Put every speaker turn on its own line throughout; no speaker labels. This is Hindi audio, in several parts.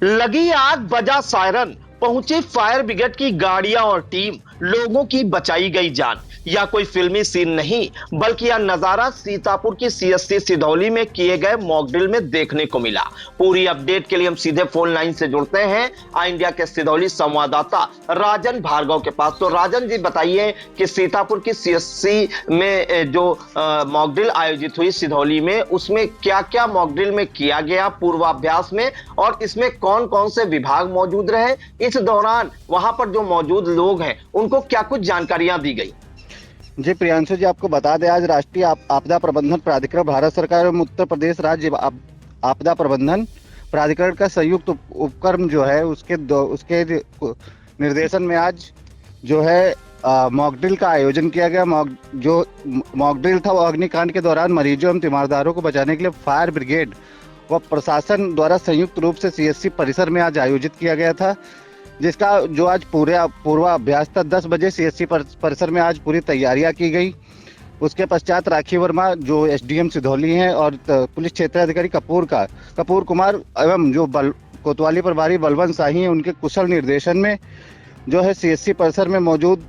लगी आग, बजा सायरन, पहुंची फायर ब्रिगेड की गाड़ियां और टीम, लोगों की बचाई गई जान। यह कोई फिल्मी सीन नहीं, बल्कि यह नजारा सीतापुर की सीएससी सिधौली में किए गए मॉक ड्रिल में देखने को मिला। पूरी अपडेट के लिए हम सीधे फोन लाइन से जुड़ते हैं आई इंडिया के सिधौली संवाददाता राजन भार्गव के पास। तो राजन जी बताइए कि सीतापुर की सीएससी में जो मॉक ड्रिल आयोजित हुई सिधौली में, उसमें क्या क्या मॉक ड्रिल में किया गया पूर्वाभ्यास में, और इसमें कौन कौन से विभाग मौजूद रहे, इस दौरान वहां पर जो मौजूद लोग हैं उनको क्या कुछ जानकारियां दी गई।
जी प्रियांशु जी, आपको बता दें, आज राष्ट्रीय आपदा प्रबंधन प्राधिकरण भारत सरकार एवं उत्तर प्रदेश राज्य आपदा प्रबंधन प्राधिकरण का संयुक्त उपक्रम जो है उसके निर्देशन में आज जो है मॉक ड्रिल का आयोजन किया गया। मॉक ड्रिल था वो अग्निकांड के दौरान मरीजों एवं तीमारदारों को बचाने के लिए फायर ब्रिगेड व प्रशासन द्वारा संयुक्त रूप से सीएससी परिसर में आज आयोजित किया गया था, जिसका जो आज पूर्वाभ्यास था। 10 बजे सीएससी परिसर में आज पूरी तैयारियां की गई। उसके पश्चात राखी वर्मा जो एसडीएम सिधौली हैं और पुलिस क्षेत्राधिकारी कपूर कुमार एवं जो कोतवाली प्रभारी बलवंत शाही हैं, उनके कुशल निर्देशन में जो है सीएससी परिसर में मौजूद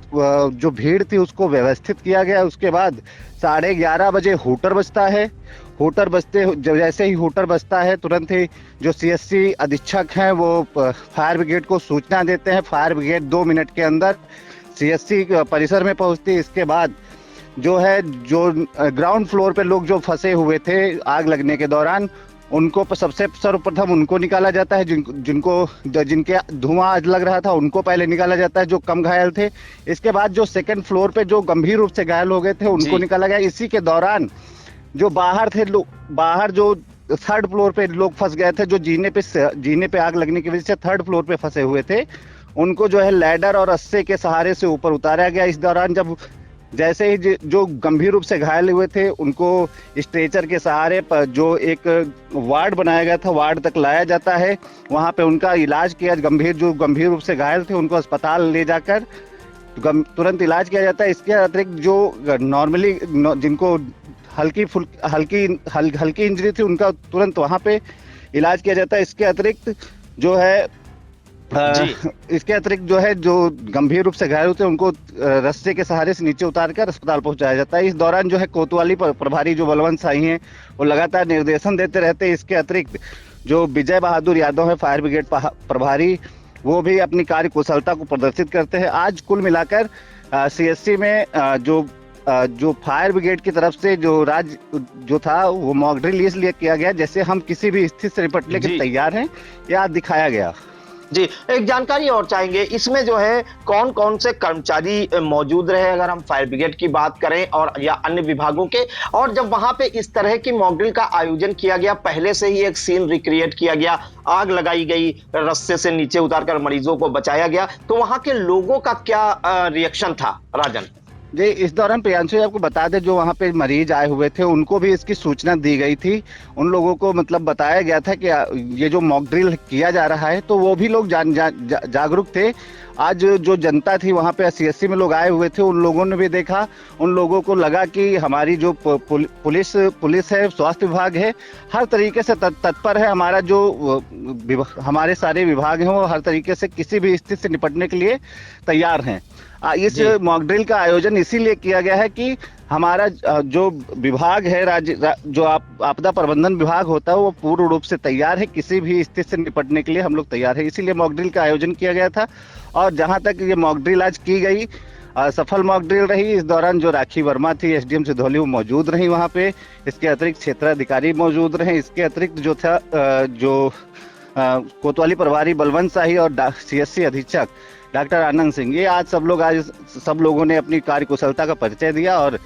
जो भीड़ थी उसको व्यवस्थित किया गया। उसके बाद 11:30 बजे हूटर बजता है। जैसे ही हूटर बजता है, तुरंत ही जो सीएससी अधीक्षक हैं वो फायर ब्रिगेड को सूचना देते हैं। फायर ब्रिगेड 2 मिनट के अंदर सीएससी परिसर में पहुंचती है। इसके बाद जो ग्राउंड फ्लोर पे लोग जो फंसे हुए थे आग लगने के दौरान, उनको सबसे सर्वप्रथम उनको निकाला जाता है। जिनके धुआं आज लग रहा था उनको पहले निकाला जाता है, जो कम घायल थे। इसके बाद जो सेकंड फ्लोर पे जो गंभीर रूप से घायल हो गए थे उनको निकाला गया। इसी के दौरान जो बाहर थे लोग, बाहर जो 3rd फ्लोर पे लोग फंस गए थे, जो जीने पे आग लगने की वजह से 3rd फ्लोर पे फंसे हुए थे, उनको जो है लैडर और रस्से के सहारे से ऊपर उतारा गया। इस दौरान जैसे ही जो गंभीर रूप से घायल हुए थे उनको स्ट्रेचर के सहारे पर जो एक वार्ड बनाया गया था, वार्ड तक लाया जाता है। वहां पे उनका इलाज किया। जो गंभीर रूप से घायल थे उनको अस्पताल ले जाकर तुरंत इलाज किया जाता है। इसके अतिरिक्त जो नॉर्मली जिनको हल्की इंजरी थी उनका तुरंत वहां पे इलाज किया जाता है। इसके अतिरिक्त जो है जो गंभीर रूप से घायल होते हैं उनको रस्से के सहारे से नीचे उतारकर अस्पताल पहुंचाया जाता है। इस दौरान जो है कोतवाली प्रभारी जो बलवंत शाही हैं वो लगातार निर्देशन देते रहते हैं। इसके अतिरिक्त जो विजय बहादुर यादव है फायर ब्रिगेड प्रभारी, वो भी अपनी कार्य कुशलता को प्रदर्शित करते हैं। आज कुल मिलाकर सीएससी में जो फायर ब्रिगेड की तरफ से जो था वो मॉक ड्रिल इसलिए किया गया जैसे हम किसी भी स्थिति से निपटने के तैयार हैं, यह दिखाया गया।
जी, एक जानकारी और चाहेंगे, इसमें जो है कौन कौन से कर्मचारी मौजूद रहे, अगर हम फायर ब्रिगेड की बात करें और या अन्य विभागों के। और जब वहां पे इस तरह की मॉक ड्रिल का आयोजन किया गया, पहले से ही एक सीन रिक्रिएट किया गया, आग लगाई गई, रस्से से नीचे उतारकर मरीजों को बचाया गया, तो वहां के लोगों का क्या रिएक्शन था राजन?
जी, इस दौरान प्रियांशु आपको बता दें, जो वहाँ पे मरीज आए हुए थे उनको भी इसकी सूचना दी गई थी। उन लोगों को मतलब बताया गया था कि ये जो मॉक ड्रिल किया जा रहा है, तो वो भी लोग जागरूक थे। आज जो जनता थी वहाँ पे सीएससी में लोग आए हुए थे, उन लोगों ने भी देखा। उन लोगों को लगा कि हमारी जो पुलिस है, स्वास्थ्य विभाग है, हर तरीके से तत्पर है। हमारा जो हमारे सारे विभाग हैं वो हर तरीके से किसी भी स्थिति से निपटने के लिए तैयार हैं। इस मॉक ड्रिल का आयोजन इसीलिए किया गया है कि हमारा जो विभाग है, जो आपदा प्रबंधन विभाग होता है, वो पूर्ण रूप से तैयार है। किसी भी स्थिति से निपटने के लिए हम लोग तैयार है, इसीलिए मॉक ड्रिल का आयोजन किया गया था। और जहां तक ये मॉक ड्रिल आज की गई, सफल मॉक ड्रिल रही। इस दौरान जो राखी वर्मा थी एसडीएम सिधौली, वो मौजूद रही वहां पे। इसके अतिरिक्त क्षेत्राधिकारी मौजूद रहे। इसके अतिरिक्त जो था कोतवाली प्रभारी बलवंत शाही और सीएससी अधीक्षक डॉक्टर आनंद सिंह, ये आज सब लोगों ने अपनी कार्य कुशलता का परिचय दिया और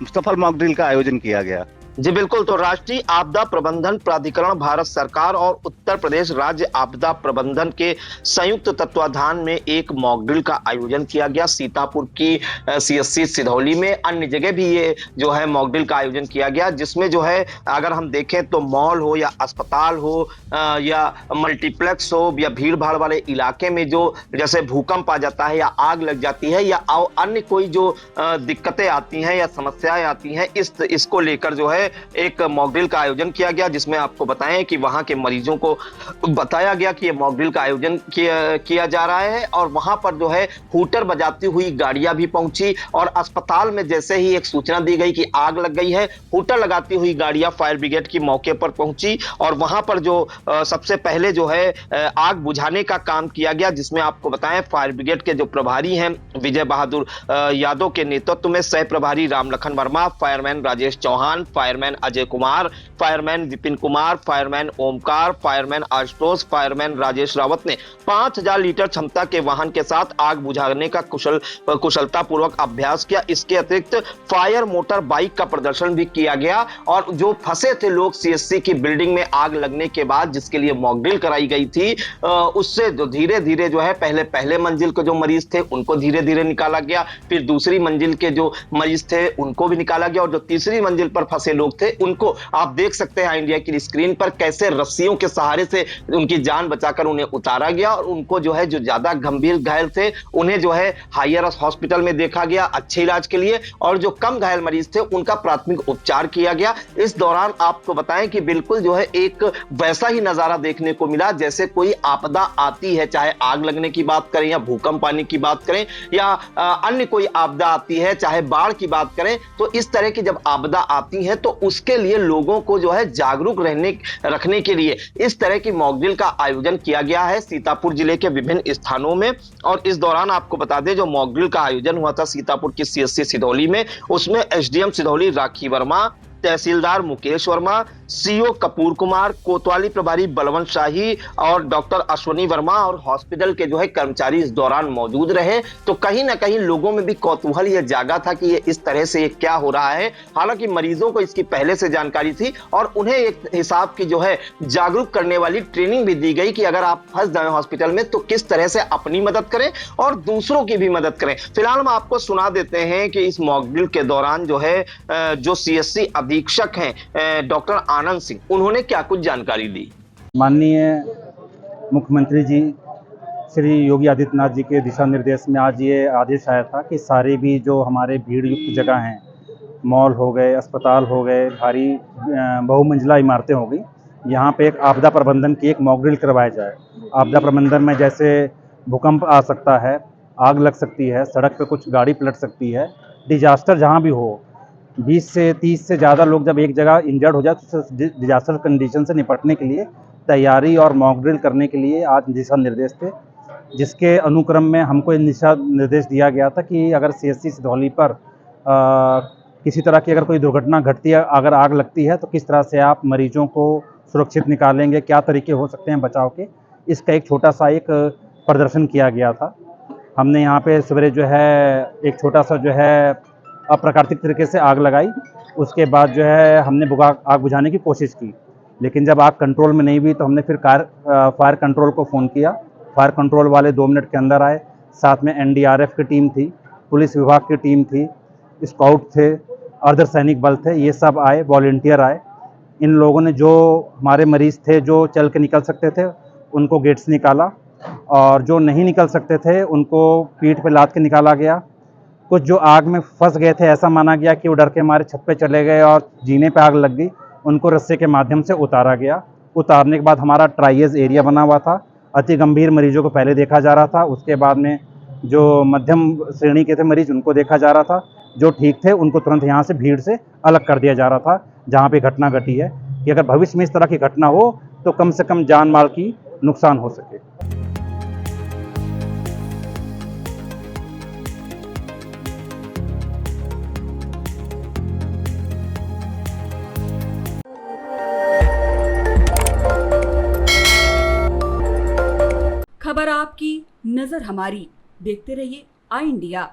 सफल मॉक ड्रिल का आयोजन किया गया।
जी बिल्कुल। तो राष्ट्रीय आपदा प्रबंधन प्राधिकरण भारत सरकार और उत्तर प्रदेश राज्य आपदा प्रबंधन के संयुक्त तत्वाधान में एक मॉक ड्रिल का आयोजन किया गया सीतापुर की सीएससी सिधौली में। अन्य जगह भी ये जो है मॉक ड्रिल का आयोजन किया गया, जिसमें जो है अगर हम देखें तो मॉल हो या अस्पताल हो या मल्टीप्लेक्स हो या भीड़ भाड़ वाले इलाके में जो जैसे भूकंप आ जाता है या आग लग जाती है या अन्य कोई जो दिक्कतें आती हैं या समस्याएं आती हैं, इसको लेकर जो है एक मॉक ड्रिल का आयोजन किया गया, जिसमें आपको बताएं कि वहां के मरीजों को बताया गया कि ये मॉक ड्रिल का आयोजन किया जा रहा है। और वहां पर जो है हूटर बजाती हुई गाड़ियां भी पहुंची और अस्पताल में जैसे ही एक सूचना दी गई कि आग लग गई है, हूटर लगाती हुई गाड़ियां फायर ब्रिगेड की मौके पर पहुंची और वहां पर जो सबसे पहले जो है आग बुझाने का काम किया गया, जिसमें आपको बताएं फायर ब्रिगेड के जो प्रभारी हैं विजय बहादुर यादव के नेतृत्व में सह प्रभारी Ramlakhan Verma, fireman Rajesh Chauhan, fireman Ajay Kumar, fireman Vipin Kumar, fireman Omkar, fireman Ashutosh, fireman Rajesh Rawat ने 5000 लीटर क्षमता के वाहन के साथ आग बुझाने का कुशलता पूर्वक अभ्यास किया। इसके अतिरिक्त फायर मोटर बाइक का प्रदर्शन भी किया गया और जो फंसे थे लोग सीएससी की बिल्डिंग में आग लगने के बाद, जिसके लिए मॉक ड्रिल कराई गई थी, उससे जो धीरे धीरे जो है पहले मंजिल के जो मरीज थे उनको धीरे धीरे निकाला गया, फिर दूसरी मंजिल के जो मरीज थे उनको भी निकाला गया और जो तीसरी मंजिल पर फंसे लोग थे उनको आप देख सकते हैं इंडिया की स्क्रीन पर कैसे रस्सियों के सहारे से उनकी जान बचाकर उन्हें उतारा गया और उनको जो है जो ज्यादा गंभीर घायल थे उन्हें जो है हायर हॉस्पिटल में देखा गया अच्छे इलाज के लिए और जो कम घायल मरीज थे उनका प्राथमिक उपचार किया गया। इस दौरान आपको बताएं कि बिल्कुल जो है एक वैसा ही नजारा देखने को मिला जैसे कोई आपदा आती है, चाहे आग लगने की बात करें या भूकंप आने की बात करें या अन्य कोई आपदा आती है, चाहे बाढ़ की बात करें, तो इस तरह की जब आपदा आती है तो उसके लिए लोगों को जो है जागरूक रखने के लिए इस तरह की मॉक ड्रिल का आयोजन किया गया है सीतापुर जिले के विभिन्न स्थानों में। और इस दौरान आपको बता दें जो मॉक ड्रिल का आयोजन हुआ था सीतापुर की सीएससी सिधौली में, उसमें एसडीएम सिधौली राखी वर्मा, तहसीलदार मुकेश वर्मा, सीओ कपूर कुमार, कोतवाली प्रभारी बलवंत शाही और डॉक्टर अश्वनी वर्मा और हॉस्पिटल के जो है कर्मचारी इस दौरान मौजूद रहे। तो कहीं ना कहीं लोगों में भी कौतूहल ये जागा था कि ये इस तरह से ये क्या हो रहा है। हालांकि मरीजों को इसकी पहले से जानकारी थी और उन्हें एक हिसाब की जो है जागरूक करने वाली ट्रेनिंग भी दी गई कि अगर आप फंस जाए हॉस्पिटल में तो किस तरह से अपनी मदद करें और दूसरों की भी मदद करें। फिलहाल हम आपको सुना देते हैं कि इस मॉक ड्रिल के दौरान जो है जो सीएससी अधीक्षक हैं डॉक्टर आनंद सिंह, उन्होंने क्या कुछ जानकारी दी।
माननीय मुख्यमंत्री जी श्री योगी आदित्यनाथ जी के दिशा निर्देश में आज ये आदेश आया था कि सारे भी जो हमारे भीड़ युक्त जगह हैं, मॉल हो गए, अस्पताल हो गए, भारी बहुमंजिला इमारतें हो गई, यहाँ पे एक आपदा प्रबंधन की एक मॉक ड्रिल करवाया जाए। आपदा प्रबंधन में जैसे भूकंप आ सकता है, आग लग सकती है, सड़क पे कुछ गाड़ी पलट सकती है, डिजास्टर जहाँ भी हो, 20 से 30 से ज़्यादा लोग जब एक जगह इंजर्ड हो जाए तो डिजास्टर कंडीशन से निपटने के लिए तैयारी और मॉक ड्रिल करने के लिए आज दिशा निर्देश थे, जिसके अनुक्रम में हमको दिशा निर्देश दिया गया था कि अगर सीएससी सिधौली पर किसी तरह की अगर कोई दुर्घटना घटती है, अगर आग लगती है तो किस तरह से आप मरीजों को सुरक्षित निकालेंगे, क्या तरीके हो सकते हैं बचाव के, इसका एक छोटा सा एक प्रदर्शन किया गया था। हमने यहाँ पे सवेरे जो है एक छोटा सा जो है अप्राकृतिक तरीके से आग लगाई, उसके बाद जो है हमने आग बुझाने की कोशिश की, लेकिन जब आग कंट्रोल में नहीं हुई तो हमने फिर फायर कंट्रोल को फ़ोन किया। फायर कंट्रोल वाले 2 मिनट के अंदर आए, साथ में एनडीआरएफ की टीम थी, पुलिस विभाग की टीम थी, स्काउट थे, अर्धसैनिक बल थे, ये सब आए, वॉलंटियर आए। इन लोगों ने जो हमारे मरीज़ थे जो चल के निकल सकते थे उनको गेट से निकाला और जो नहीं निकल सकते थे उनको पीठ पे लाद के निकाला गया। कुछ जो आग में फंस गए थे, ऐसा माना गया कि वो डर के मारे छत पे चले गए और जीने पे आग लग गई, उनको रस्से के माध्यम से उतारा गया। उतारने के बाद हमारा ट्राइएज एरिया बना हुआ था, अति गंभीर मरीजों को पहले देखा जा रहा था, उसके बाद में जो मध्यम श्रेणी के थे मरीज उनको देखा जा रहा था, जो ठीक थे उनको तुरंत यहाँ से भीड़ से अलग कर दिया जा रहा था जहाँ पे घटना घटी है, कि अगर भविष्य में इस तरह की घटना हो तो कम से कम जान माल की नुकसान हो सके।
खबर आपकी, नजर हमारी। देखते रहिए आई इंडिया।